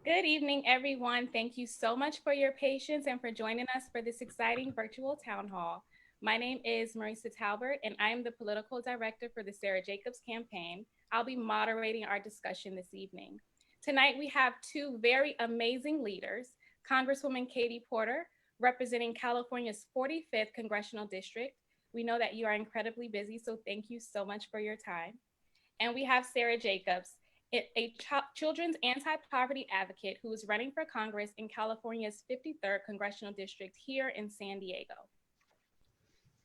Good evening, everyone. Thank you so much for your patience and for joining us for this exciting virtual town hall. My name is Marisa Talbert, and I am the political director for the Sarah Jacobs campaign. I'll be moderating our discussion this evening. Tonight, we have two very amazing leaders, Congresswoman Katie Porter, representing California's 45th Congressional District. We know that you are incredibly busy, so thank you so much for your time. And we have Sara Jacobs, a children's anti-poverty advocate who is running for Congress in California's 53rd Congressional District here in San Diego.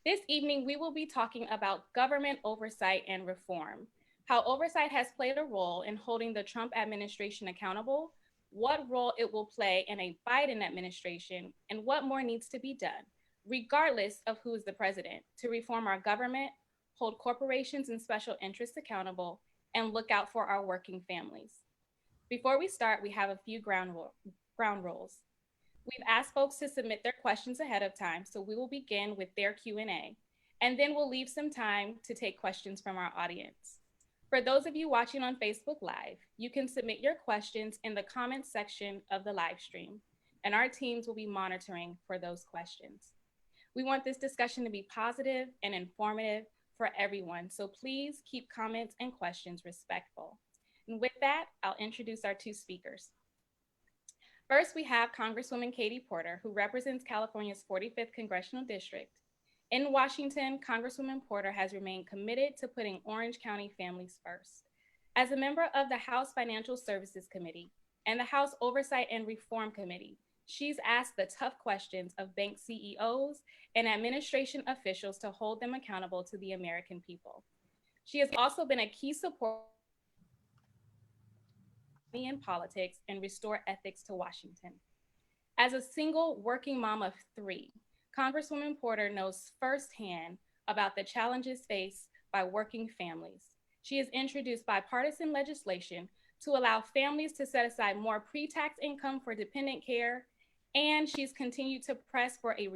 This evening, we will be talking about government oversight and reform, how oversight has played a role in holding the Trump administration accountable, what role it will play in a Biden administration, and what more needs to be done, regardless of who is the president, to reform our government, hold corporations and special interests accountable, and look out for our working families. Before we start, we have a few ground rules. We've asked folks to submit their questions ahead of time, so we will begin with their Q&A, and then we'll leave some time to take questions from our audience. For those of you watching on Facebook Live, you can submit your questions in the comments section of the live stream, and our teams will be monitoring for those questions. We want this discussion to be positive and informative for everyone, so please keep comments and questions respectful. And with that, I'll introduce our two speakers. First, we have Congresswoman Katie Porter, who represents California's 45th Congressional District. In Washington, Congresswoman Porter has remained committed to putting Orange County families first. As a member of the House Financial Services Committee and the House Oversight and Reform Committee, she's asked the tough questions of bank CEOs and administration officials to hold them accountable to the American people. She has also been a key supporter in politics and restore ethics to Washington. As a single working mom of three, Congresswoman Porter knows firsthand about the challenges faced by working families. She has introduced bipartisan legislation to allow families to set aside more pre-tax income for dependent care, and she's continued to press for a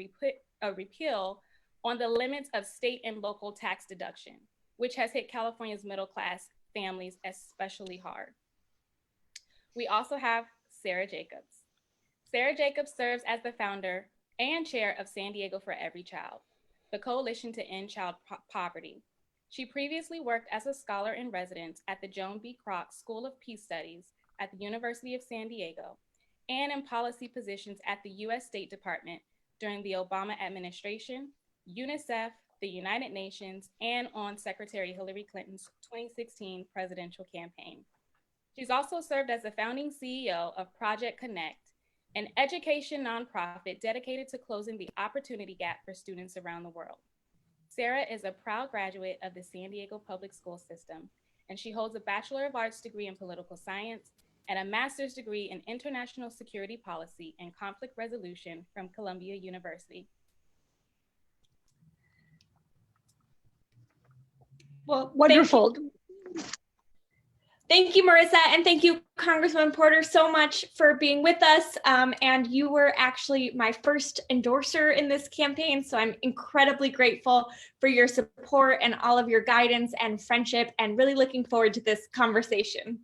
repeal on the limits of state and local tax deduction, which has hit California's middle class families especially hard. We also have Sara Jacobs. Sara Jacobs serves as the founder and chair of San Diego for Every Child, the coalition to end child poverty. She previously worked as a scholar in residence at the Joan B. Kroc School of Peace Studies at the University of San Diego and in policy positions at the U.S. State Department during the Obama administration, UNICEF, the United Nations, and on Secretary Hillary Clinton's 2016 presidential campaign. She's also served as the founding CEO of Project Connect, an education nonprofit dedicated to closing the opportunity gap for students around the world. Sara is a proud graduate of the San Diego Public School System, and she holds a Bachelor of Arts degree in political science and a master's degree in international security policy and conflict resolution from Columbia University. Well, wonderful. Thank you, Marissa, and thank you, Congresswoman Porter, so much for being with us. And you were actually my first endorser in this campaign, so I'm incredibly grateful for your support and all of your guidance and friendship, and really looking forward to this conversation.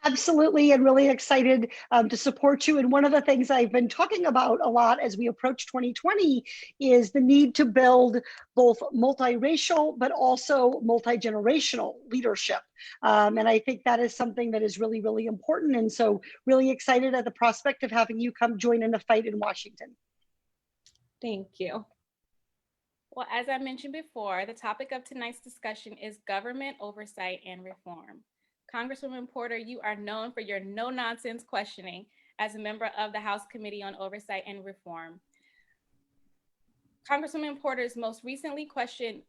Absolutely, and really excited to support you. And one of the things I've been talking about a lot as we approach 2020 is the need to build both multiracial, but also multi-generational leadership. And I think that is something that is really, really important. And so really excited at the prospect of having you come join in the fight in Washington. Thank you. Well, as I mentioned before, the topic of tonight's discussion is government oversight and reform. Congresswoman Porter, you are known for your no-nonsense questioning as a member of the House Committee on Oversight and Reform. Congresswoman Porter's most recently questioned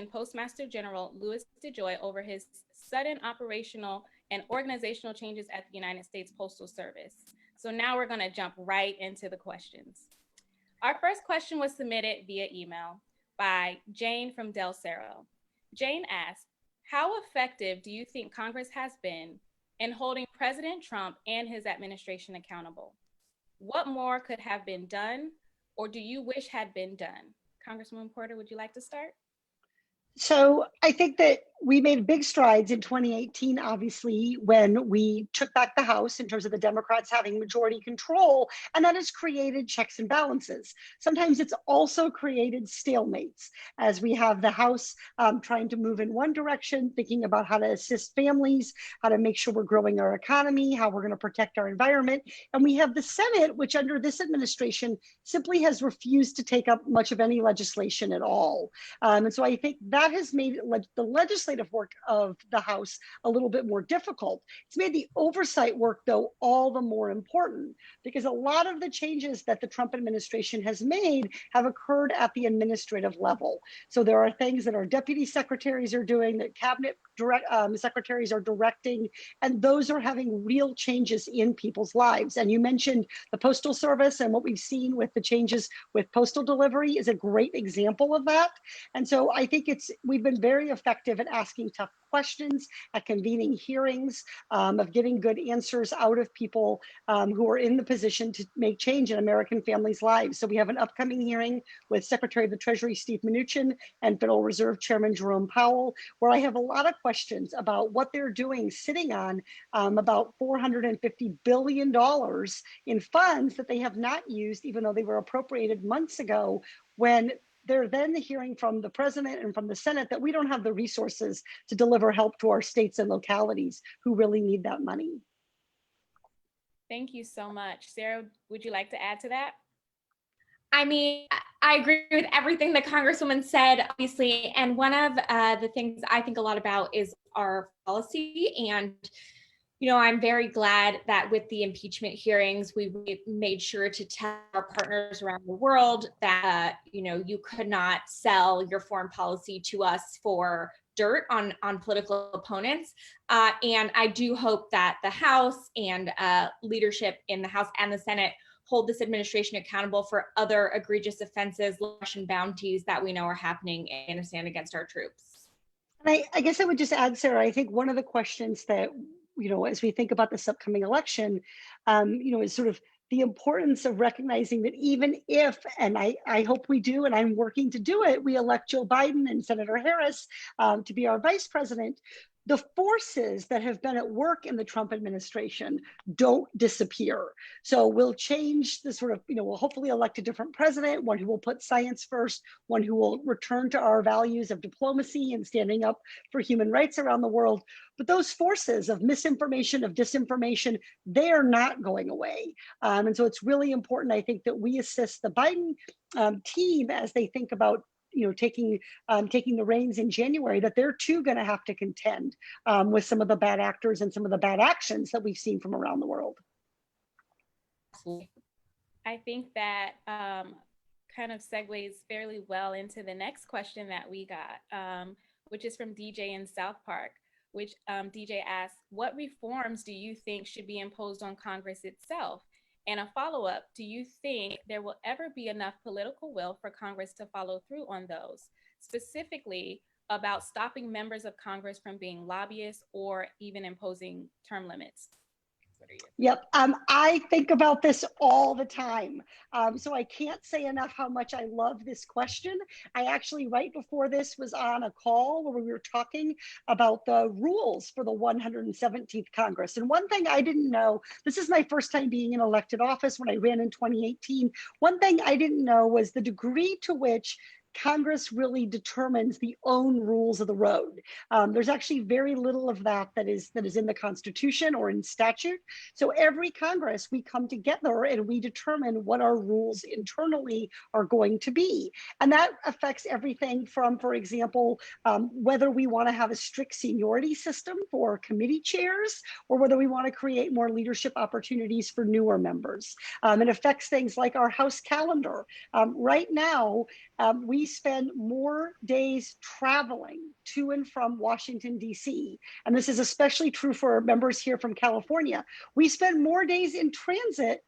Postmaster General Louis DeJoy over his sudden operational and organizational changes at the United States Postal Service. So now we're going to jump right into the questions. Our first question was submitted via email by Jane from Del Cerro. Jane asked, how effective do you think Congress has been in holding President Trump and his administration accountable? What more could have been done, or do you wish had been done? Congresswoman Porter, would you like to start? So I think that we made big strides in 2018, obviously, when we took back the House in terms of the Democrats having majority control, and that has created checks and balances. Sometimes it's also created stalemates as we have the House trying to move in one direction, thinking about how to assist families, how to make sure we're growing our economy, how we're going to protect our environment. And we have the Senate, which under this administration simply has refused to take up much of any legislation at all. And so I think that has made the legislative work of the House a little bit more difficult. It's made the oversight work, though, all the more important, because a lot of the changes that the Trump administration has made have occurred at the administrative level. So there are things that our deputy secretaries are doing, that cabinet secretaries are directing, and those are having real changes in people's lives. And you mentioned the Postal Service, and what we've seen with the changes with postal delivery is a great example of that. And so I think we've been very effective at asking tough questions, at convening hearings, of getting good answers out of people who are in the position to make change in American families' lives. So we have an upcoming hearing with Secretary of the Treasury Steve Mnuchin and Federal Reserve Chairman Jerome Powell, where I have a lot of questions about what they're doing, sitting on about $450 billion in funds that they have not used, even though they were appropriated months ago, when they're then hearing from the president and from the Senate that we don't have the resources to deliver help to our states and localities who really need that money. Thank you so much. Sarah, would you like to add to that? I mean, I agree with everything the Congresswoman said, obviously. And one of the things I think a lot about is our policy. And I'm very glad that with the impeachment hearings, we made sure to tell our partners around the world that, you could not sell your foreign policy to us for dirt on political opponents. And I do hope that the House and leadership in the House and the Senate hold this administration accountable for other egregious offenses, Russian bounties that we know are happening in Afghanistan against our troops. And I guess I would just add, Sarah, I think one of the questions that as we think about this upcoming election, is sort of the importance of recognizing that even if, and I hope we do, and I'm working to do it, we elect Joe Biden and Senator Harris to be our vice president, the forces that have been at work in the Trump administration don't disappear. So we'll change the sort of, we'll hopefully elect a different president, one who will put science first, one who will return to our values of diplomacy and standing up for human rights around the world. But those forces of misinformation, of disinformation, they are not going away. And so it's really important, I think, that we assist the Biden team as they think about taking the reins in January, that they're too going to have to contend with some of the bad actors and some of the bad actions that we've seen from around the world. I think that kind of segues fairly well into the next question that we got, which is from DJ in South Park, which DJ asks, what reforms do you think should be imposed on Congress itself? And a follow-up, do you think there will ever be enough political will for Congress to follow through on those, specifically about stopping members of Congress from being lobbyists or even imposing term limits? Yep, I think about this all the time. So I can't say enough how much I love this question. I actually, right before this, was on a call where we were talking about the rules for the 117th Congress. And one thing I didn't know, this is my first time being in elected office when I ran in 2018. One thing I didn't know was the degree to which Congress really determines the own rules of the road. There's actually very little of that is in the Constitution or in statute. So every Congress, we come together and we determine what our rules internally are going to be. And that affects everything from, for example, whether we want to have a strict seniority system for committee chairs or whether we want to create more leadership opportunities for newer members. It affects things like our House calendar. Right now, we spend more days traveling to and from Washington, D.C. And this is especially true for members here from California. We spend more days in transit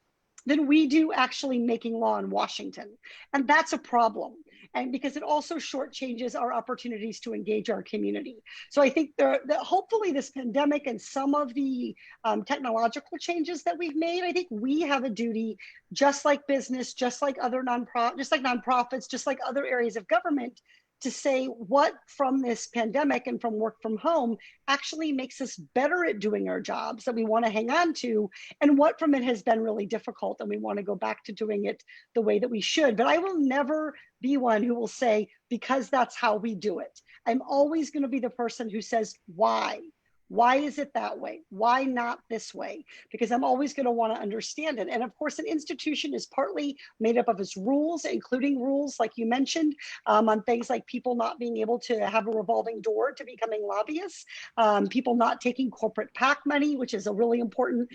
than we do actually making law in Washington. And that's a problem. And because it also shortchanges our opportunities to engage our community. So I think that hopefully this pandemic and some of the technological changes that we've made, I think we have a duty, just like business, just like other nonprofits, just like other areas of government, to say what from this pandemic and from work from home actually makes us better at doing our jobs that we want to hang on to, and what from it has been really difficult and we want to go back to doing it the way that we should. But I will never be one who will say, because that's how we do it. I'm always going to be the person who says, why? Why is it that way? Why not this way? Because I'm always going to want to understand it. And of course, an institution is partly made up of its rules, including rules, like you mentioned, on things like people not being able to have a revolving door to becoming lobbyists, people not taking corporate PAC money, which is a really important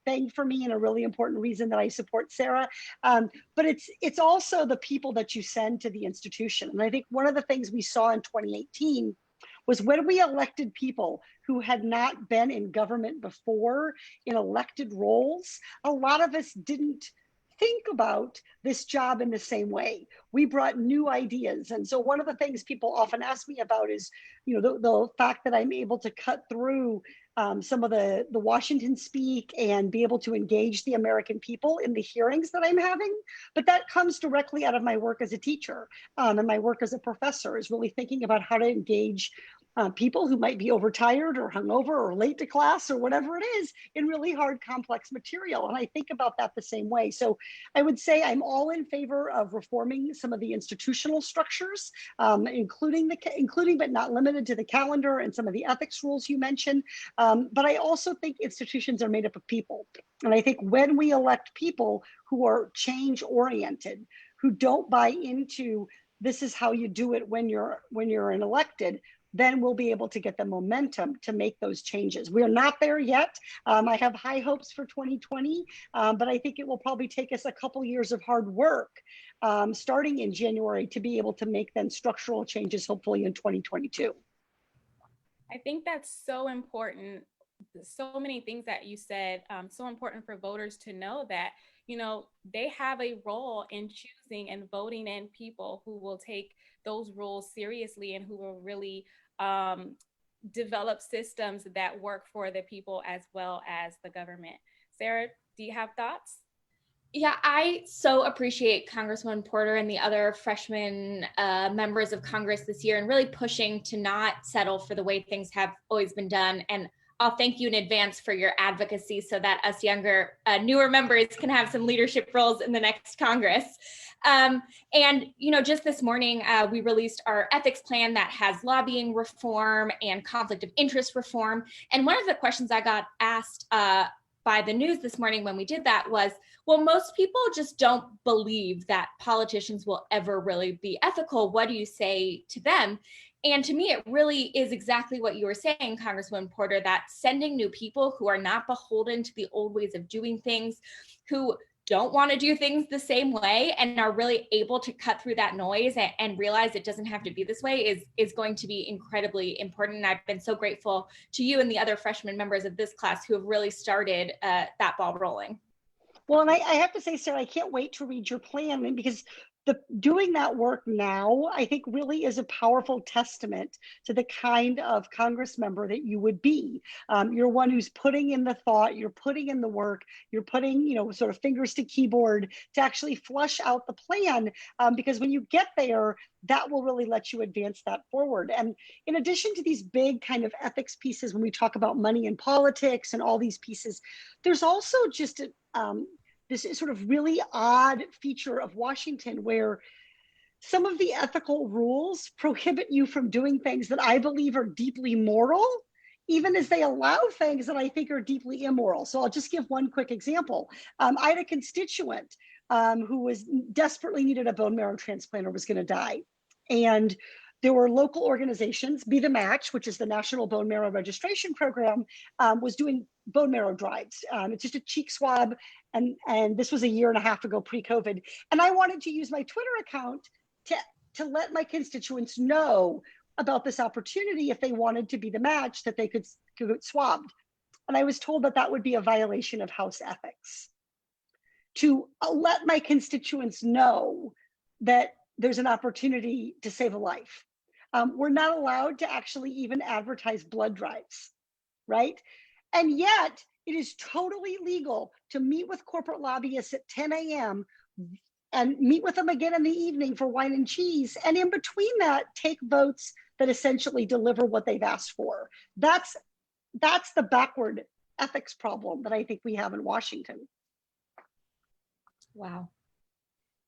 thing for me and a really important reason that I support Sara. But it's also the people that you send to the institution. And I think one of the things we saw in 2018 was when we elected people who had not been in government before in elected roles, a lot of us didn't think about this job in the same way. We brought new ideas. And so one of the things people often ask me about is, the fact that I'm able to cut through some of the Washington speak and be able to engage the American people in the hearings that I'm having. But that comes directly out of my work as a teacher and my work as a professor, is really thinking about how to engage people who might be overtired or hungover or late to class or whatever it is in really hard, complex material. And I think about that the same way. So I would say I'm all in favor of reforming some of the institutional structures, including but not limited to the calendar and some of the ethics rules you mentioned. But I also think institutions are made up of people. And I think when we elect people who are change oriented, who don't buy into this is how you do it when you're an elected, then we'll be able to get the momentum to make those changes. We are not there yet. I have high hopes for 2020, but I think it will probably take us a couple years of hard work starting in January to be able to make then structural changes, hopefully in 2022. I think that's so important. So many things that you said, so important for voters to know that, they have a role in choosing and voting in people who will take those roles seriously and who will really develop systems that work for the people as well as the government. Sara, do you have thoughts? Yeah, I so appreciate Congresswoman Porter and the other freshman members of Congress this year and really pushing to not settle for the way things have always been done. And I'll thank you in advance for your advocacy so that us younger, newer members can have some leadership roles in the next Congress. And, just this morning, we released our ethics plan that has lobbying reform and conflict of interest reform. And one of the questions I got asked by the news this morning when we did that was, well, most people just don't believe that politicians will ever really be ethical. What do you say to them? And to me, it really is exactly what you were saying, Congresswoman Porter, that sending new people who are not beholden to the old ways of doing things, who don't want to do things the same way and are really able to cut through that noise and realize it doesn't have to be this way is going to be incredibly important. And I've been so grateful to you and the other freshman members of this class who have really started that ball rolling. Well, and I have to say, Sara, I can't wait to read your plan, because doing that work now, I think, really is a powerful testament to the kind of Congress member that you would be. You're one who's putting in the thought, you're putting in the work, you're putting, sort of fingers to keyboard to actually flush out the plan, because when you get there, that will really let you advance that forward. And in addition to these big kind of ethics pieces, when we talk about money in politics and all these pieces, there's also just this sort of really odd feature of Washington where some of the ethical rules prohibit you from doing things that I believe are deeply moral, even as they allow things that I think are deeply immoral. So I'll just give one quick example. I had a constituent who was desperately needed a bone marrow transplant or was going to die. And there were local organizations, Be the Match, which is the National Bone Marrow Registration Program, was doing bone marrow drives. It's just a cheek swab. And this was a year and a half ago, pre-COVID. And I wanted to use my Twitter account to let my constituents know about this opportunity if they wanted to be the match, that they could get swabbed. And I was told that that would be a violation of House ethics. To let my constituents know that there's an opportunity to save a life. We're not allowed to actually even advertise blood drives, right? And yet it is totally legal to meet with corporate lobbyists at 10 a.m., and meet with them again in the evening for wine and cheese. And in between that, take votes that essentially deliver what they've asked for. That's the backward ethics problem that I think we have in Washington. Wow.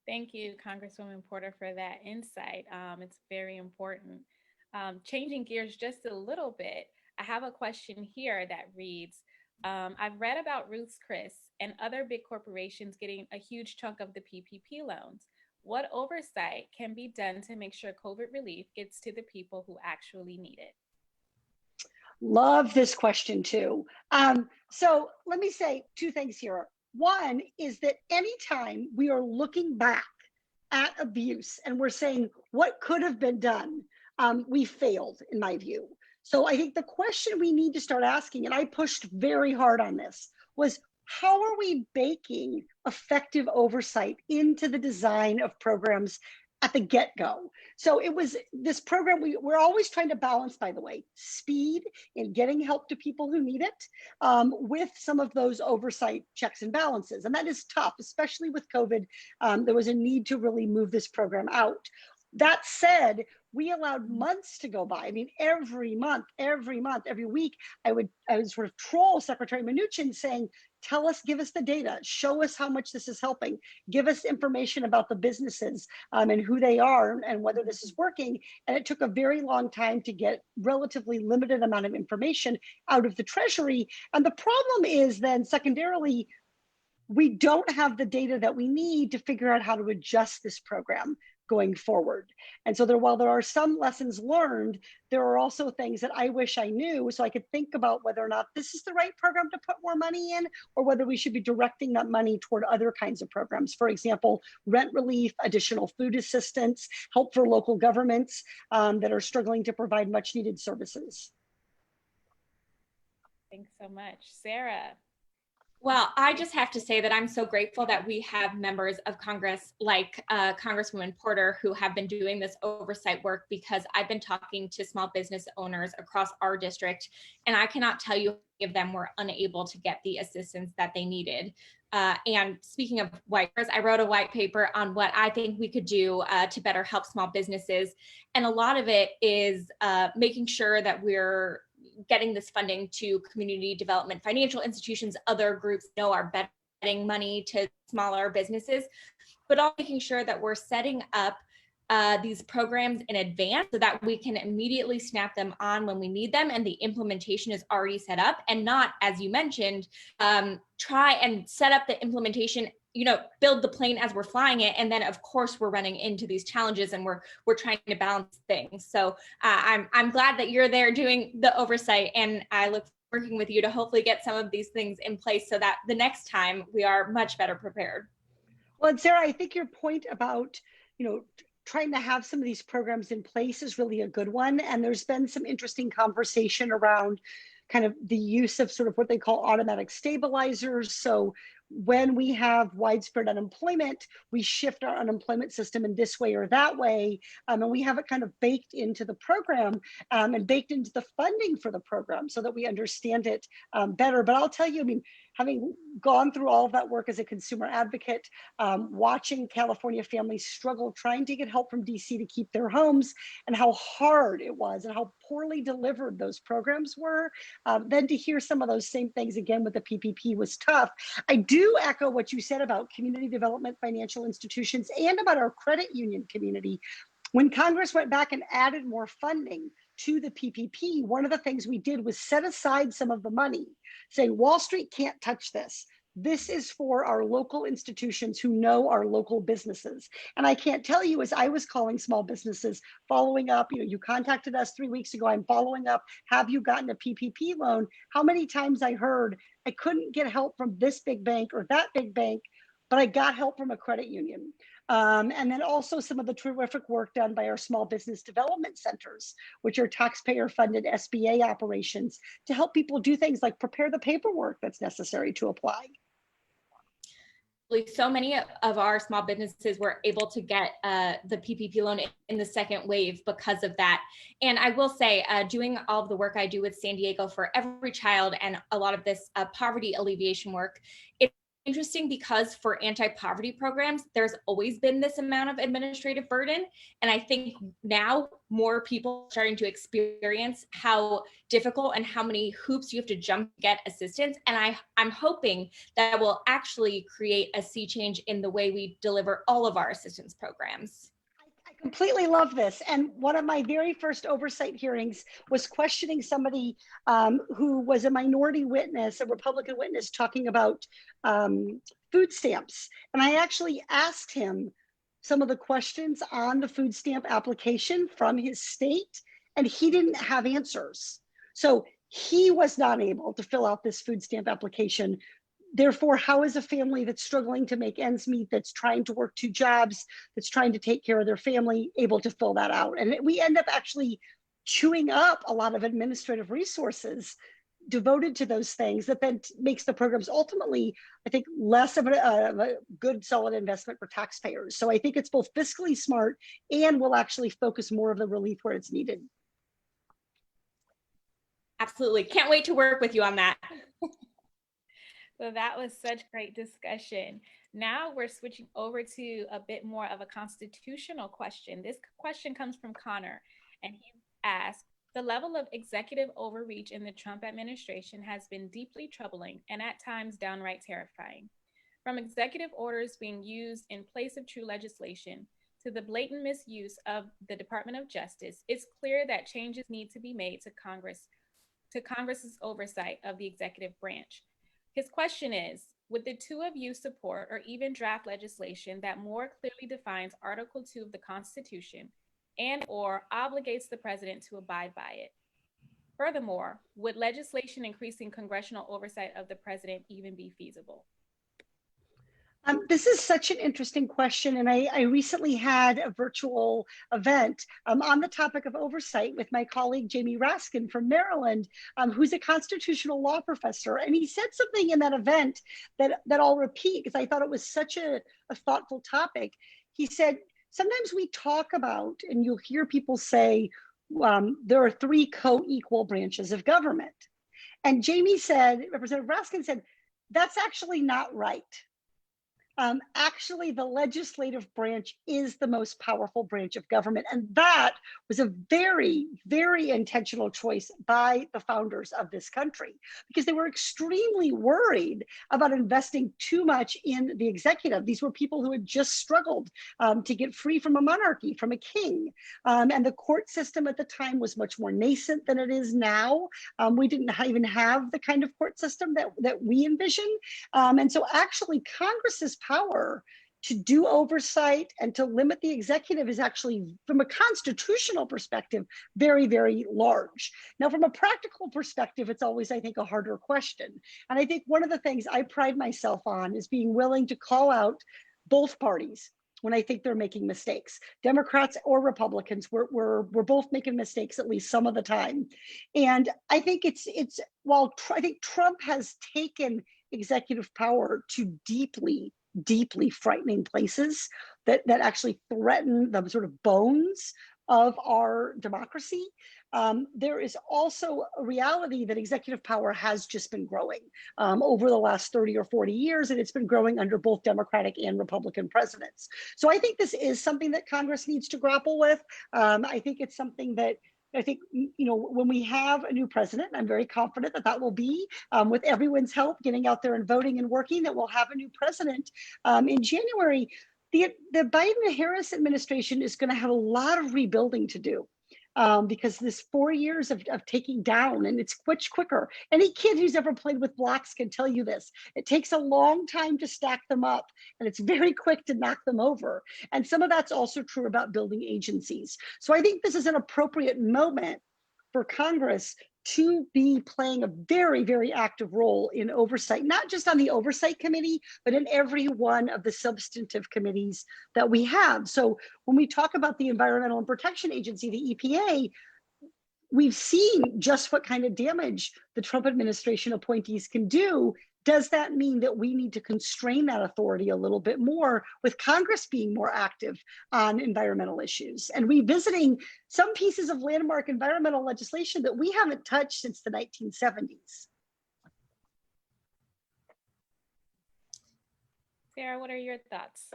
Thank you, Congresswoman Porter, for that insight. It's very important. Changing gears just a little bit, I have a question here that reads, I've read about Ruth's Chris and other big corporations getting a huge chunk of the PPP loans. What oversight can be done to make sure COVID relief gets to the people who actually need it? Love this question too. So let me say two things here. One is that anytime we are looking back at abuse and we're saying what could have been done, we failed, in my view. So I think the question we need to start asking, and I pushed very hard on this, was how are we baking effective oversight into the design of programs at the get-go? So it was this program, we're always trying to balance, by the way, speed in getting help to people who need it with some of those oversight checks and balances. And that is tough, especially with COVID. There was a need to really move this program out. That said, we allowed months to go by. I mean, every month, every week, I would sort of troll Secretary Mnuchin saying, tell us, give us the data, show us how much this is helping, give us information about the businesses and who they are and whether this is working. And it took a very long time to get relatively limited amount of information out of the Treasury. And the problem is then secondarily, we don't have the data that we need to figure out how to adjust this program going forward. And so while there are some lessons learned, there are also things that I wish I knew so I could think about whether or not this is the right program to put more money in, or whether we should be directing that money toward other kinds of programs. For example, rent relief, additional food assistance, help for local governments that are struggling to provide much needed services. Thanks so much. Sara. Well, I just have to say that I'm so grateful that we have members of Congress like Congresswoman Porter who have been doing this oversight work, because I've been talking to small business owners across our district, and I cannot tell you how many of them were unable to get the assistance that they needed. And speaking of white papers, I wrote a white paper on what I think we could do to better help small businesses. And a lot of it is making sure that we're getting this funding to community development financial institutions, other groups know are betting money to smaller businesses, but also making sure that we're setting up these programs in advance so that we can immediately snap them on when we need them and the implementation is already set up, and not, as you mentioned, try and set up the implementation, build the plane as we're flying it, and then of course we're running into these challenges and we're trying to balance things. So I'm glad that you're there doing the oversight, and I look forward to working with you to hopefully get some of these things in place so that the next time we are much better prepared. Well, and Sara, I think your point about trying to have some of these programs in place is really a good one. And there's been some interesting conversation around kind of the use of sort of what they call automatic stabilizers. So when we have widespread unemployment, we shift our unemployment system in this way or that way. And we have it kind of baked into the program and baked into the funding for the program so that we understand it better. But I'll tell you, I mean, having gone through all of that work as a consumer advocate, watching California families struggle trying to get help from DC to keep their homes, and how hard it was and how poorly delivered those programs were, then to hear some of those same things again with the PPP was tough. I do echo what you said about community development financial institutions and about our credit union community. When Congress went back and added more funding to the PPP, one of the things we did was set aside some of the money, saying Wall Street can't touch this. This is for our local institutions who know our local businesses. And I can't tell you, as I was calling small businesses, following up, you contacted us 3 weeks ago, I'm following up, have you gotten a PPP loan? How many times I heard, I couldn't get help from this big bank or that big bank, but I got help from a credit union. And then also some of the terrific work done by our small business development centers, which are taxpayer funded SBA operations to help people do things like prepare the paperwork that's necessary to apply. So many of our small businesses were able to get the PPP loan in the second wave because of that. And I will say, doing all of the work I do with San Diego for Every Child and a lot of this poverty alleviation work, it's interesting because for anti-poverty programs, there's always been this amount of administrative burden. And I think now more people are starting to experience how difficult and how many hoops you have to jump to get assistance. And I'm hoping that will actually create a sea change in the way we deliver all of our assistance programs. I completely love this. And one of my very first oversight hearings was questioning somebody who was a minority witness, a Republican witness, talking about food stamps. And I actually asked him some of the questions on the food stamp application from his state, and he didn't have answers. So he was not able to fill out this food stamp application. Therefore, how is a family that's struggling to make ends meet, that's trying to work 2 jobs, that's trying to take care of their family, able to fill that out? And we end up actually chewing up a lot of administrative resources devoted to those things that then makes the programs ultimately, I think, less of a good, solid investment for taxpayers. So I think it's both fiscally smart and will actually focus more of the relief where it's needed. Absolutely. Can't wait to work with you on that. So that was such great discussion. Now we're switching over to a bit more of a constitutional question. This question comes from Connor, and he asked, the level of executive overreach in the Trump administration has been deeply troubling and at times downright terrifying. From executive orders being used in place of true legislation to the blatant misuse of the Department of Justice, it's clear that changes need to be made to Congress's oversight of the executive branch. His question is, would the two of you support or even draft legislation that more clearly defines Article 2 of the Constitution and or obligates the president to abide by it? Furthermore, would legislation increasing congressional oversight of the president even be feasible? This is such an interesting question, and I recently had a virtual event on the topic of oversight with my colleague Jamie Raskin from Maryland, who's a constitutional law professor, and he said something in that event that I'll repeat because I thought it was such a thoughtful topic. He said, sometimes we talk about, and you'll hear people say, there are 3 co-equal branches of government. And Jamie said, Representative Raskin said, that's actually not right. Actually, the legislative branch is the most powerful branch of government. And that was a very, very intentional choice by the founders of this country, because they were extremely worried about investing too much in the executive. These were people who had just struggled to get free from a monarchy, from a king. And the court system at the time was much more nascent than it is now. We didn't even have the kind of court system that we envision. And so actually Congress's power to do oversight and to limit the executive is actually, from a constitutional perspective, very, very large. Now, from a practical perspective, it's always, I think, a harder question. And I think one of the things I pride myself on is being willing to call out both parties when I think they're making mistakes. Democrats or Republicans, we're both making mistakes at least some of the time. And I think while I think Trump has taken executive power to deeply, deeply frightening places that actually threaten the sort of bones of our democracy, there is also a reality that executive power has just been growing over the last 30 or 40 years, and it's been growing under both Democratic and Republican presidents. So I think this is something that Congress needs to grapple with. I think it's something that I think, when we have a new president, I'm very confident that will be, with everyone's help, getting out there and voting and working, that we'll have a new president in January. The Biden-Harris administration is going to have a lot of rebuilding to do. Because this 4 years of taking down, and it's much quicker. Any kid who's ever played with blocks can tell you this. It takes a long time to stack them up, and it's very quick to knock them over. And some of that's also true about building agencies. So I think this is an appropriate moment for Congress to be playing a very, very active role in oversight, not just on the oversight committee, but in every one of the substantive committees that we have. So when we talk about the Environmental and Protection Agency, the EPA, we've seen just what kind of damage the Trump administration appointees can do. Does that mean that we need to constrain that authority a little bit more, with Congress being more active on environmental issues and revisiting some pieces of landmark environmental legislation that we haven't touched since the 1970s? Sarah, what are your thoughts?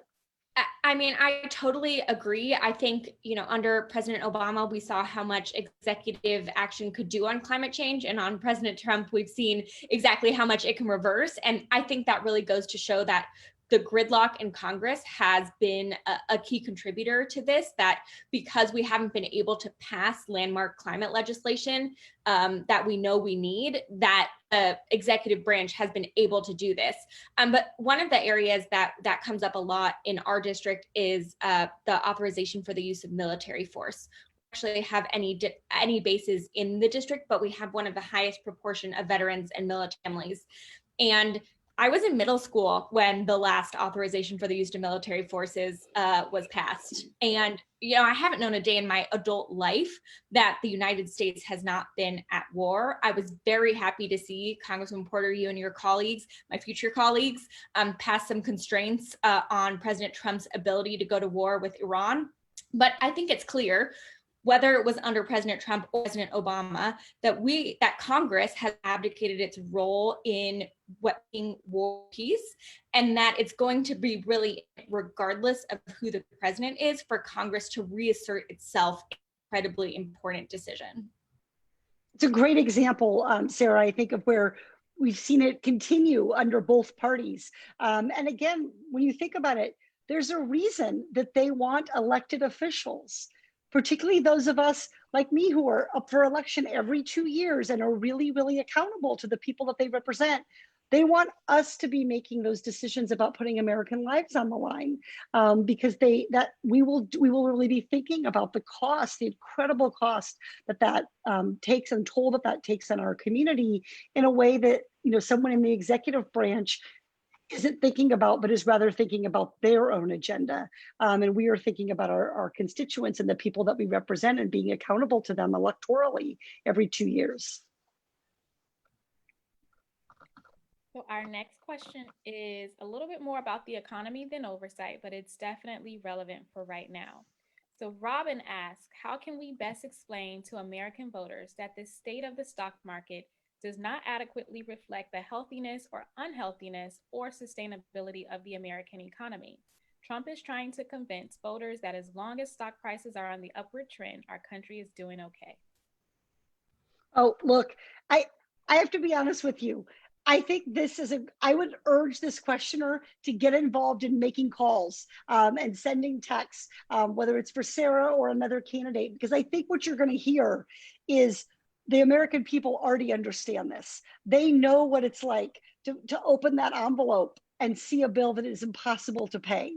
I mean, I totally agree. I think, under President Obama, we saw how much executive action could do on climate change. And on President Trump, we've seen exactly how much it can reverse. And I think that really goes to show that the gridlock in Congress has been a key contributor to this, that because we haven't been able to pass landmark climate legislation that we know we need, that the executive branch has been able to do this. But one of the areas that comes up a lot in our district is the authorization for the use of military force. We actually have any bases in the district, but we have one of the highest proportion of veterans and military families. And I was in middle school when the last authorization for the use of military forces was passed. And, I haven't known a day in my adult life that the United States has not been at war. I was very happy to see, Congressman Porter, you and your colleagues, my future colleagues, pass some constraints on President Trump's ability to go to war with Iran. But I think it's clear, whether it was under President Trump or President Obama, that Congress has abdicated its role in being war peace, and that it's going to be really, regardless of who the president is, for Congress to reassert itself in an incredibly important decision. It's a great example, Sarah, I think, of where we've seen it continue under both parties. And again, when you think about it, there's a reason that they want elected officials, particularly those of us like me who are up for election every 2 years and are really, really accountable to the people that they represent. They want us to be making those decisions about putting American lives on the line, because we will really be thinking about the cost, the incredible cost that takes, and toll that takes on our community, in a way that someone in the executive branch isn't thinking about, but is rather thinking about their own agenda. And we are thinking about our constituents and the people that we represent, and being accountable to them electorally every 2 years. So our next question is a little bit more about the economy than oversight, but it's definitely relevant for right now. So Robin asks, how can we best explain to American voters that the state of the stock market does not adequately reflect the healthiness or unhealthiness or sustainability of the American economy? Trump is trying to convince voters that as long as stock prices are on the upward trend, our country is doing okay. Oh, look, I have to be honest with you. I think I would urge this questioner to get involved in making calls and sending texts, whether it's for Sara or another candidate, because I think what you're going to hear is the American people already understand this. They know what it's like to open that envelope and see a bill that is impossible to pay.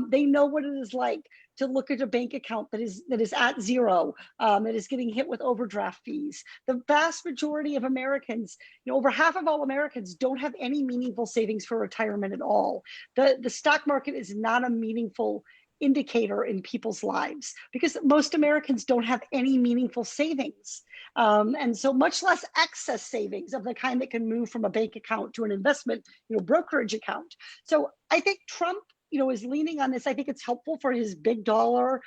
They know what it is like to look at a bank account that is at zero, that is getting hit with overdraft fees. The vast majority of Americans, over half of all Americans, don't have any meaningful savings for retirement at all. The stock market is not a meaningful indicator in people's lives, because most Americans don't have any meaningful savings. And so much less excess savings of the kind that can move from a bank account to an investment, brokerage account. So I think Trump, is leaning on this. I think it's helpful for his big dollar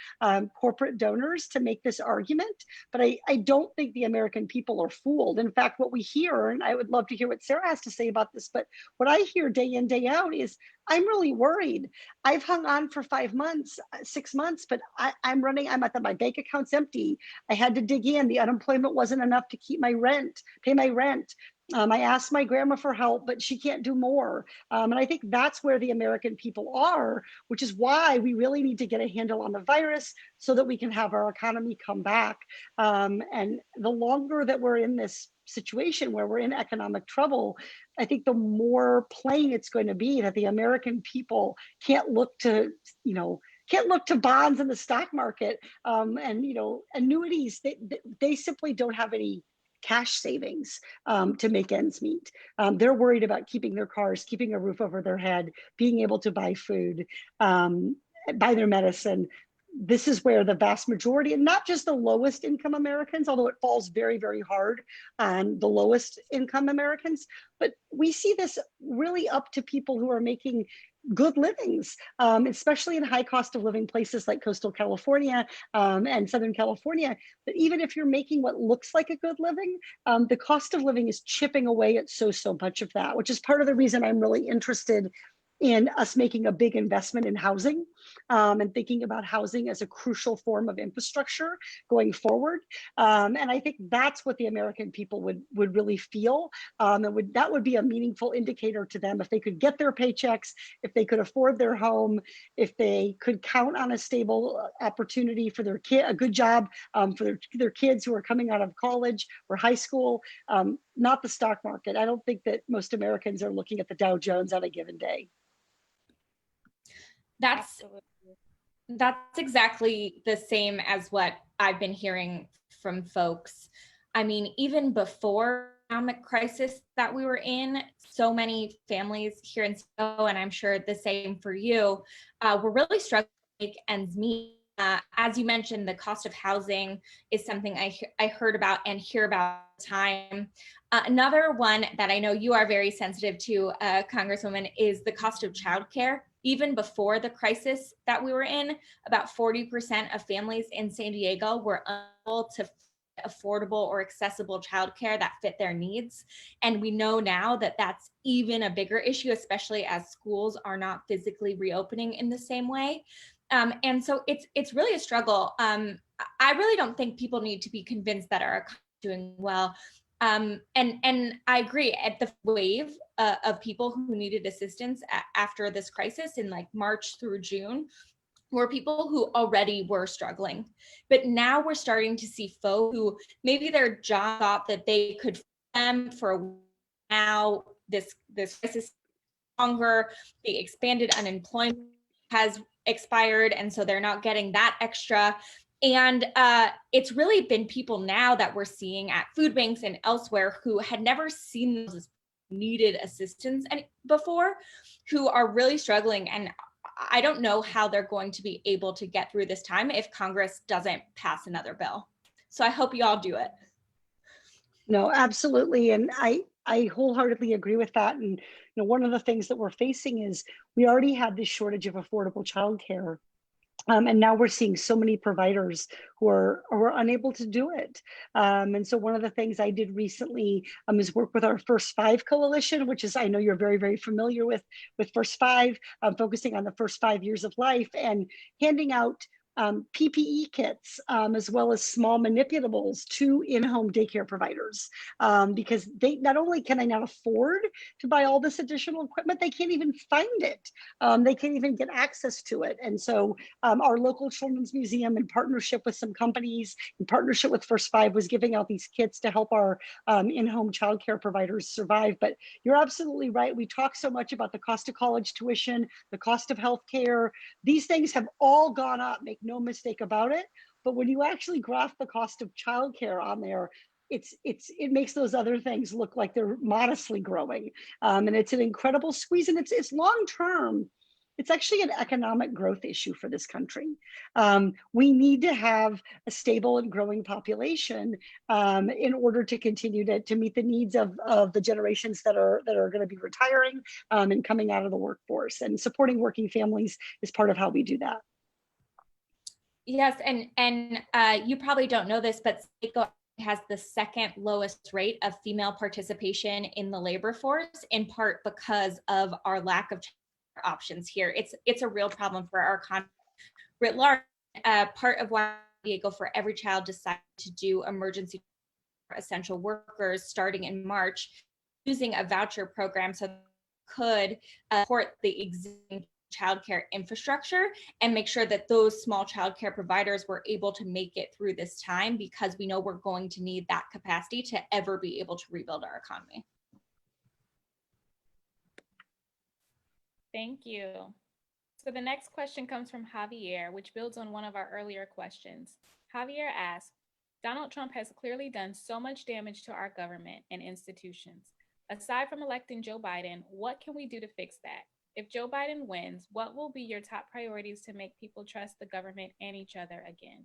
corporate donors to make this argument, but I don't think the American people are fooled. In fact, what we hear, and I would love to hear what Sara has to say about this, but what I hear day in, day out is, I'm really worried. I've hung on for 5 months, 6 months, but my bank account's empty. I had to dig in. The unemployment wasn't enough to pay my rent. I asked my grandma for help, but she can't do more. And I think that's where the American people are, which is why we really need to get a handle on the virus so that we can have our economy come back. And the longer that we're in this situation where we're in economic trouble, I think the more plain it's going to be that the American people can't look to bonds in the stock market and annuities. They simply don't have any cash savings to make ends meet. They're worried about keeping their cars, keeping a roof over their head, being able to buy food, buy their medicine. This is where the vast majority, and not just the lowest income Americans, although it falls very, very hard on the lowest income Americans, but we see this really up to people who are making good livings, especially in high cost of living places like coastal California and Southern California. But even if you're making what looks like a good living, the cost of living is chipping away at so much of that, which is part of the reason I'm really interested in us making a big investment in housing, and thinking about housing as a crucial form of infrastructure going forward. And I think that's what the American people would really feel. That would be a meaningful indicator to them if they could get their paychecks, if they could afford their home, if they could count on a stable opportunity for their kid, a good job for their kids who are coming out of college or high school, not the stock market. I don't think that most Americans are looking at the Dow Jones on a given day. That's exactly the same as what I've been hearing from folks. I mean, even before the economic crisis that we were in, so many families here in Seattle, and I'm sure the same for you, were really struggling to make ends meet. As you mentioned, the cost of housing is something I heard about and hear about all the time. Another one that I know you are very sensitive to, Congresswoman, is the cost of childcare. Even before the crisis that we were in, about 40% of families in San Diego were unable to affordable or accessible childcare that fit their needs. And we know now that that's even a bigger issue, especially as schools are not physically reopening in the same way. And so it's really a struggle. I really don't think people need to be convinced that our economy is doing well. And I agree, at the wave of people who needed assistance after this crisis in like March through June were people who already were struggling. But now we're starting to see folks who maybe their job thought that they could them for a while. Now this crisis is longer, the expanded unemployment has expired, and so they're not getting that extra. And it's really been people now that we're seeing at food banks and elsewhere who had never seen those needed assistance before, who are really struggling. And I don't know how they're going to be able to get through this time if Congress doesn't pass another bill. So I hope you all do it. No, absolutely. And I wholeheartedly agree with that. And one of the things that we're facing is we already had this shortage of affordable childcare. And now we're seeing so many providers who are unable to do it. And so one of the things I did recently is work with our First Five Coalition, which is, I know you're very, very familiar with First Five, focusing on the first 5 years of life and handing out PPE kits, as well as small manipulables to in-home daycare providers, because they not only can they not afford to buy all this additional equipment, they can't even find it. They can't even get access to it. And so our local children's museum, in partnership with some companies, in partnership with First Five, was giving out these kits to help our in-home childcare providers survive. But you're absolutely right. We talk so much about the cost of college tuition, the cost of healthcare. These things have all gone up, make no mistake about it. But when you actually graph the cost of childcare on there, it makes those other things look like they're modestly growing. And it's an incredible squeeze, and it's long term. It's actually an economic growth issue for this country. We need to have a stable and growing population in order to continue to meet the needs of the generations that are going to be retiring and coming out of the workforce. And supporting working families is part of how we do that. Yes, and you probably don't know this, but SACO has the second lowest rate of female participation in the labor force, in part because of our lack of options here. It's a real problem for our economy writ large. Part of why Diego for Every Child decided to do emergency essential workers starting in March, using a voucher program so they could support the existing childcare infrastructure and make sure that those small childcare providers were able to make it through this time, because we know we're going to need that capacity to ever be able to rebuild our economy. Thank you. So the next question comes from Javier, which builds on one of our earlier questions. Javier asks, Donald Trump has clearly done so much damage to our government and institutions. Aside from electing Joe Biden, what can we do to fix that? If Joe Biden wins, what will be your top priorities to make people trust the government and each other again?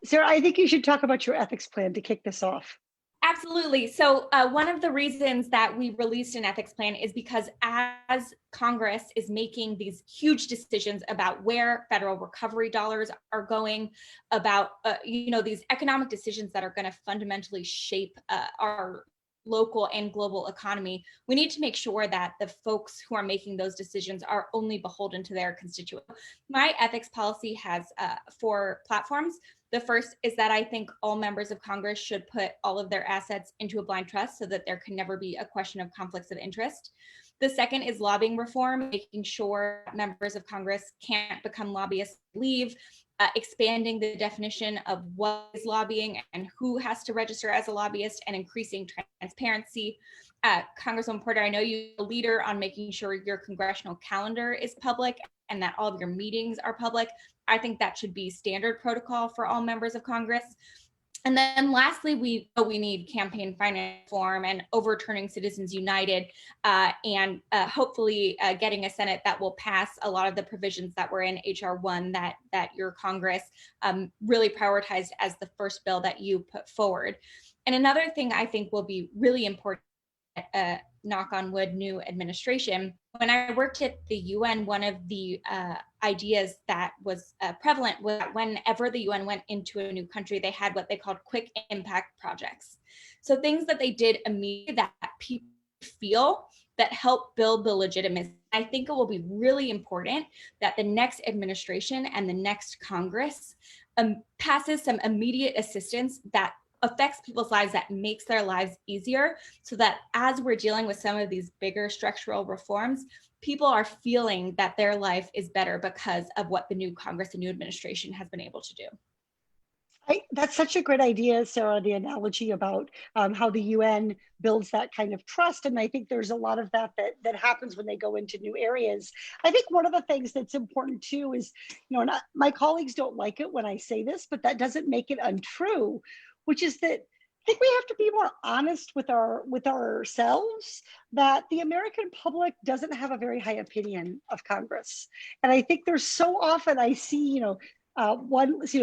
Sara, I think you should talk about your ethics plan to kick this off. Absolutely. So one of the reasons that we released an ethics plan is because as Congress is making these huge decisions about where federal recovery dollars are going, about these economic decisions that are going to fundamentally shape our local and global economy, we need to make sure that the folks who are making those decisions are only beholden to their constituents. My ethics policy has 4 platforms. The first is that I think all members of Congress should put all of their assets into a blind trust so that there can never be a question of conflicts of interest. The second is lobbying reform, making sure members of Congress can't become lobbyists, leave, expanding the definition of what is lobbying and who has to register as a lobbyist, and increasing transparency. Congresswoman Porter, I know you're a leader on making sure your congressional calendar is public and that all of your meetings are public. I think that should be standard protocol for all members of Congress. And then lastly, we need campaign finance reform and overturning Citizens United, and hopefully getting a Senate that will pass a lot of the provisions that were in HR 1 that your Congress really prioritized as the first bill that you put forward. And another thing I think will be really important, knock on wood, new administration. When I worked at the UN, one of the ideas that was prevalent was that whenever the UN went into a new country, they had what they called quick impact projects. So things that they did immediately that people feel that help build the legitimacy. I think it will be really important that the next administration and the next Congress passes some immediate assistance that affects people's lives, that makes their lives easier, so that as we're dealing with some of these bigger structural reforms, people are feeling that their life is better because of what the new Congress and new administration has been able to do. That's such a great idea, Sarah, the analogy about how the UN builds that kind of trust. And I think there's a lot of that happens when they go into new areas. I think one of the things that's important too is, my colleagues don't like it when I say this, but that doesn't make it untrue, which is that I think we have to be more honest with ourselves that the American public doesn't have a very high opinion of Congress. And I think there's so often I see,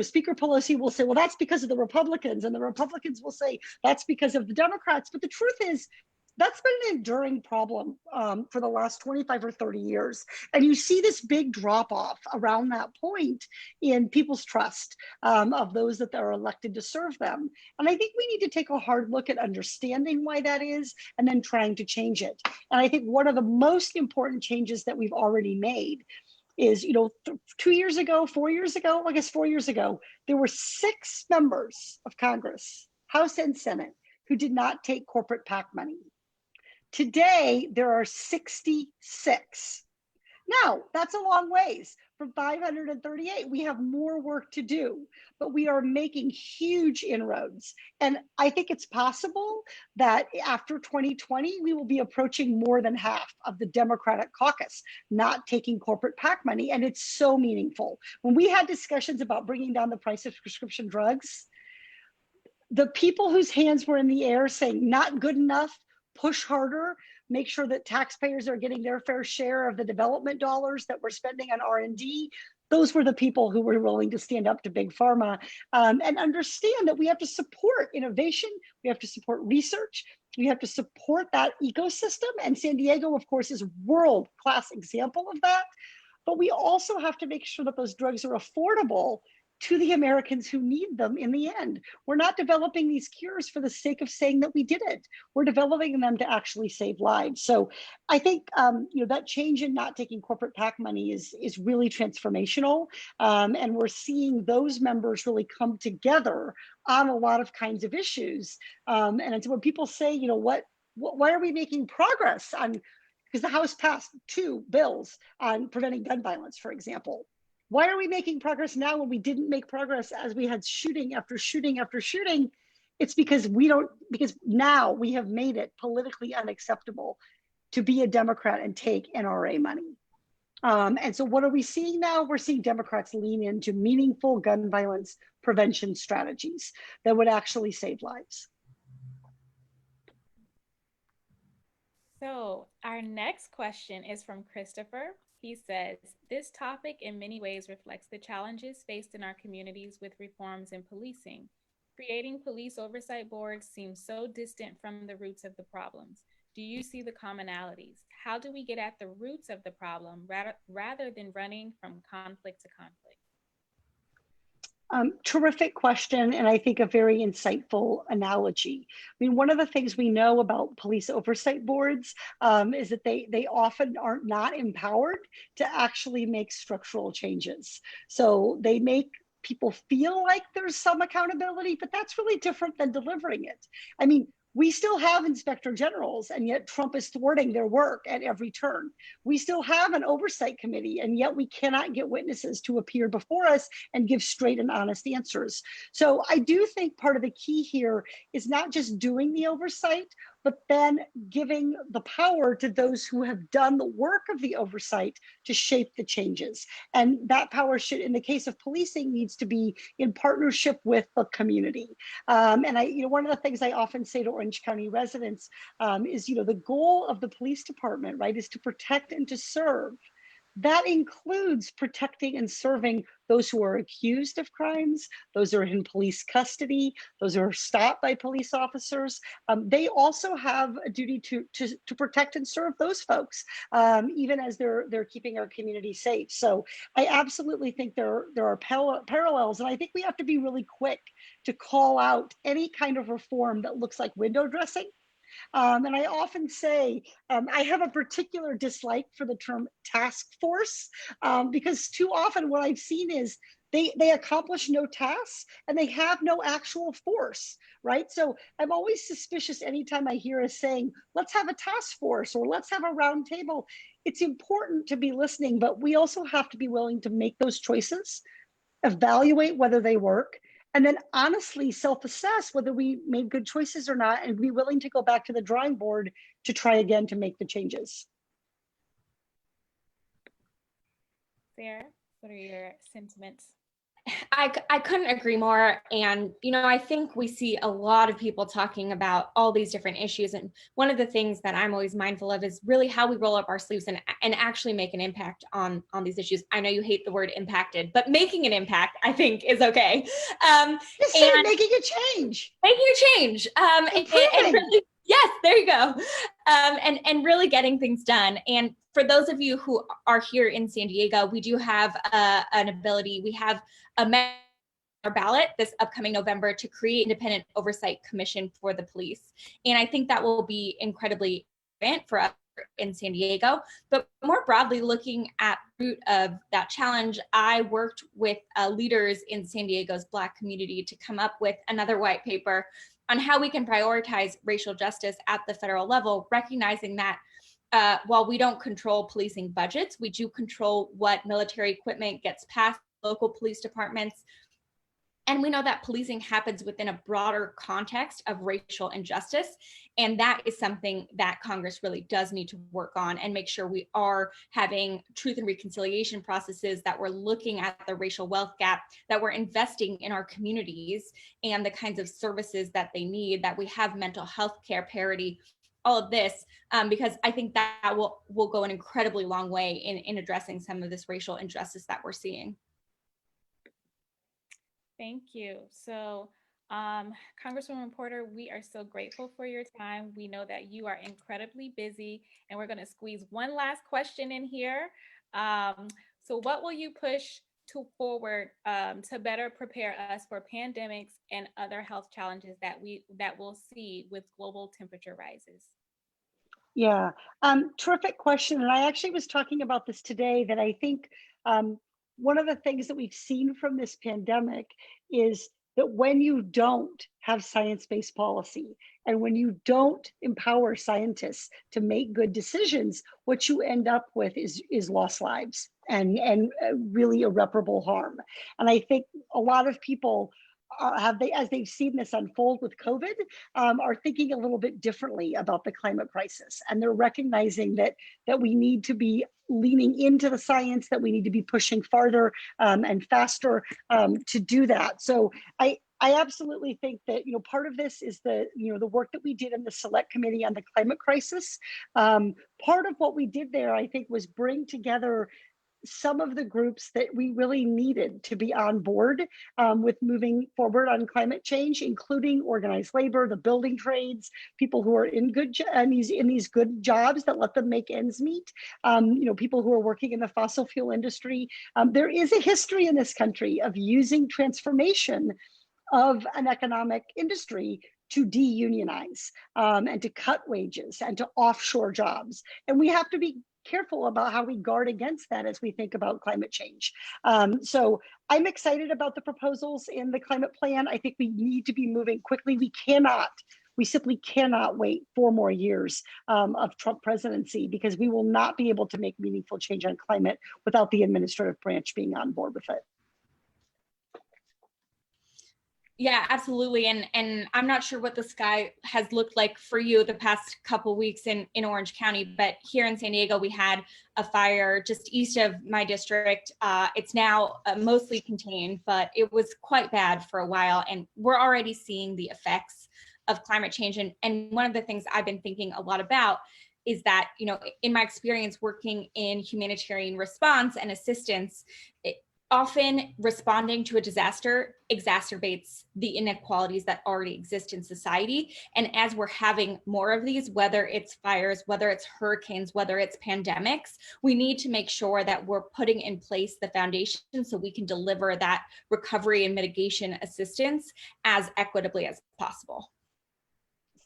Speaker Pelosi will say, well, that's because of the Republicans, and the Republicans will say that's because of the Democrats. But the truth is, that's been an enduring problem for the last 25 or 30 years. And you see this big drop off around that point in people's trust of those that are elected to serve them. And I think we need to take a hard look at understanding why that is and then trying to change it. And I think one of the most important changes that we've already made is, 4 years ago, there were 6 members of Congress, House and Senate, who did not take corporate PAC money. Today, there are 66. Now, that's a long ways from 538. We have more work to do, but we are making huge inroads. And I think it's possible that after 2020, we will be approaching more than half of the Democratic caucus not taking corporate PAC money. And it's so meaningful. When we had discussions about bringing down the price of prescription drugs, the people whose hands were in the air saying not good enough, push harder, make sure that taxpayers are getting their fair share of the development dollars that we're spending on R&D. Those were the people who were willing to stand up to big pharma and understand that we have to support innovation, we have to support research, we have to support that ecosystem. And San Diego, of course, is a world-class example of that. But we also have to make sure that those drugs are affordable to the Americans who need them in the end. We're not developing these cures for the sake of saying that we did it. We're developing them to actually save lives. So I think that change in not taking corporate PAC money is really transformational. And we're seeing those members really come together on a lot of kinds of issues. And so when people say, why are we making progress on, because the House passed 2 bills on preventing gun violence, for example. Why are we making progress now when we didn't make progress as we had shooting after shooting after shooting? It's because now we have made it politically unacceptable to be a Democrat and take NRA money. And so what are we seeing now? We're seeing Democrats lean into meaningful gun violence prevention strategies that would actually save lives. So our next question is from Christopher. He says, this topic in many ways reflects the challenges faced in our communities with reforms in policing. Creating police oversight boards seems so distant from the roots of the problems. Do you see the commonalities? How do we get at the roots of the problem rather than running from conflict to conflict? Terrific question, and I think a very insightful analogy. I mean, one of the things we know about police oversight boards is that they often are not empowered to actually make structural changes. So they make people feel like there's some accountability, but that's really different than delivering it. I mean, we still have inspector generals, and yet Trump is thwarting their work at every turn. We still have an oversight committee, and yet we cannot get witnesses to appear before us and give straight and honest answers. So I do think part of the key here is not just doing the oversight, but then giving the power to those who have done the work of the oversight to shape the changes. And that power should, in the case of policing, needs to be in partnership with the community. And one of the things I often say to Orange County residents is, the goal of the police department, right, is to protect and to serve. That includes protecting and serving those who are accused of crimes, those who are in police custody, those who are stopped by police officers. They also have a duty to protect and serve those folks, even as they're keeping our community safe. So I absolutely think there are parallels, and I think we have to be really quick to call out any kind of reform that looks like window dressing. And I often say I have a particular dislike for the term task force because too often what I've seen is they accomplish no tasks and they have no actual force, right? So I'm always suspicious anytime I hear us saying, let's have a task force or let's have a round table. It's important to be listening, but we also have to be willing to make those choices, evaluate whether they work, and then honestly self-assess whether we made good choices or not, and be willing to go back to the drawing board to try again to make the changes. Sara, what are your sentiments? I couldn't agree more. And, I think we see a lot of people talking about all these different issues. And one of the things that I'm always mindful of is really how we roll up our sleeves and actually make an impact on these issues. I know you hate the word impacted, but making an impact, I think, is okay. Just say making a change. Making a change. And really, yes, there you go. And really getting things done. And for those of you who are here in San Diego, we do have an ability. We have our ballot this upcoming November to create independent oversight commission for the police. And I think that will be incredibly important for us in San Diego. But more broadly, looking at the root of that challenge, I worked with leaders in San Diego's Black community to come up with another white paper on how we can prioritize racial justice at the federal level, recognizing that while we don't control policing budgets, we do control what military equipment gets passed local police departments. And we know that policing happens within a broader context of racial injustice. And that is something that Congress really does need to work on and make sure we are having truth and reconciliation processes, that we're looking at the racial wealth gap, that we're investing in our communities and the kinds of services that they need, that we have mental health care parity, all of this, because I think that will go an incredibly long way in addressing some of this racial injustice that we're seeing. Thank you. So, Congresswoman Porter, we are so grateful for your time. We know that you are incredibly busy, and we're going to squeeze one last question in here. So what will you push forward to better prepare us for pandemics and other health challenges that we'll see with global temperature rises? Yeah, terrific question. And I actually was talking about this today, that I think one of the things that we've seen from this pandemic is that when you don't have science-based policy and when you don't empower scientists to make good decisions, what you end up with is lost lives and really irreparable harm. And I think a lot of people as they've seen this unfold with COVID, are thinking a little bit differently about the climate crisis. And they're recognizing that we need to be leaning into the science, that we need to be pushing farther and faster to do that. So I absolutely think that part of this is the work that we did in the Select Committee on the Climate Crisis. Part of what we did there, I think, was bring together some of the groups that we really needed to be on board with moving forward on climate change, including organized labor, the building trades, people who are in these good jobs that let them make ends meet, people who are working in the fossil fuel industry. There is a history in this country of using transformation of an economic industry to de-unionize and to cut wages and to offshore jobs. And we have to be careful about how we guard against that as we think about climate change. So I'm excited about the proposals in the climate plan. I think we need to be moving quickly. We simply cannot wait 4 more years of Trump presidency, because we will not be able to make meaningful change on climate without the administrative branch being on board with it. Yeah, absolutely. And I'm not sure what the sky has looked like for you the past couple weeks in Orange County, but here in San Diego, we had a fire just east of my district. It's now mostly contained, but it was quite bad for a while. And we're already seeing the effects of climate change. And one of the things I've been thinking a lot about is that, in my experience working in humanitarian response and assistance, often responding to a disaster exacerbates the inequalities that already exist in society. And as we're having more of these, whether it's fires, whether it's hurricanes, whether it's pandemics, we need to make sure that we're putting in place the foundation so we can deliver that recovery and mitigation assistance as equitably as possible.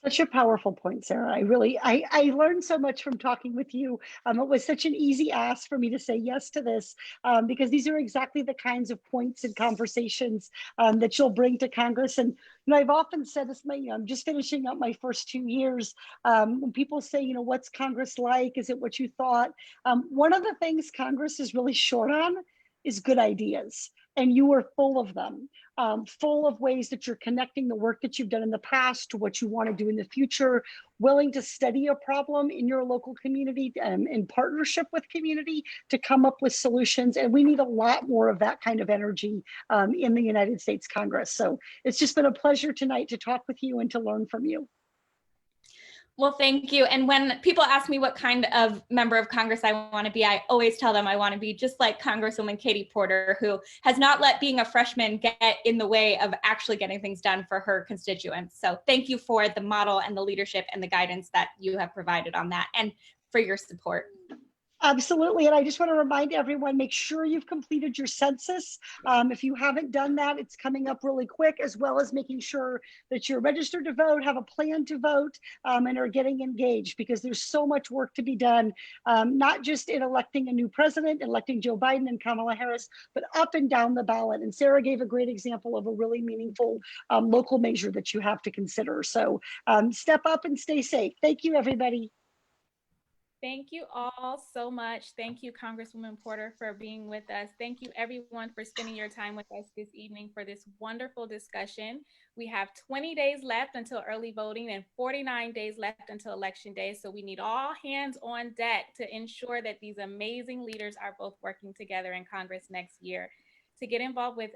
Such a powerful point, Sarah. I learned so much from talking with you. It was such an easy ask for me to say yes to this, because these are exactly the kinds of points and conversations that you'll bring to Congress. And I've often said this, I'm just finishing up my first 2 years. When people say, what's Congress like? Is it what you thought? One of the things Congress is really short on is good ideas. And you are full of them, full of ways that you're connecting the work that you've done in the past to what you want to do in the future, willing to study a problem in your local community in partnership with community to come up with solutions. And we need a lot more of that kind of energy in the United States Congress. So it's just been a pleasure tonight to talk with you and to learn from you. Well, thank you. And when people ask me what kind of member of Congress I want to be, I always tell them I want to be just like Congresswoman Katie Porter, who has not let being a freshman get in the way of actually getting things done for her constituents. So thank you for the model and the leadership and the guidance that you have provided on that, and for your support. Absolutely. And I just want to remind everyone, make sure you've completed your census. If you haven't done that, it's coming up really quick, as well as making sure that you're registered to vote, have a plan to vote, and are getting engaged, because there's so much work to be done, not just in electing a new president, electing Joe Biden and Kamala Harris, but up and down the ballot. And Sarah gave a great example of a really meaningful local measure that you have to consider. So step up and stay safe. Thank you, everybody. Thank you all so much. Thank you, Congresswoman Porter, for being with us. Thank you, everyone, for spending your time with us this evening for this wonderful discussion. We have 20 days left until early voting and 49 days left until Election Day. So we need all hands on deck to ensure that these amazing leaders are both working together in Congress next year. To get involved with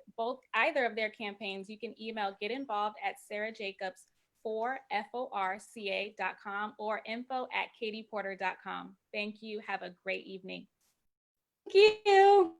either of their campaigns, you can email getinvolved@sarahjacobs4forca.com or info@katieporter.com. Thank you. Have a great evening. Thank you.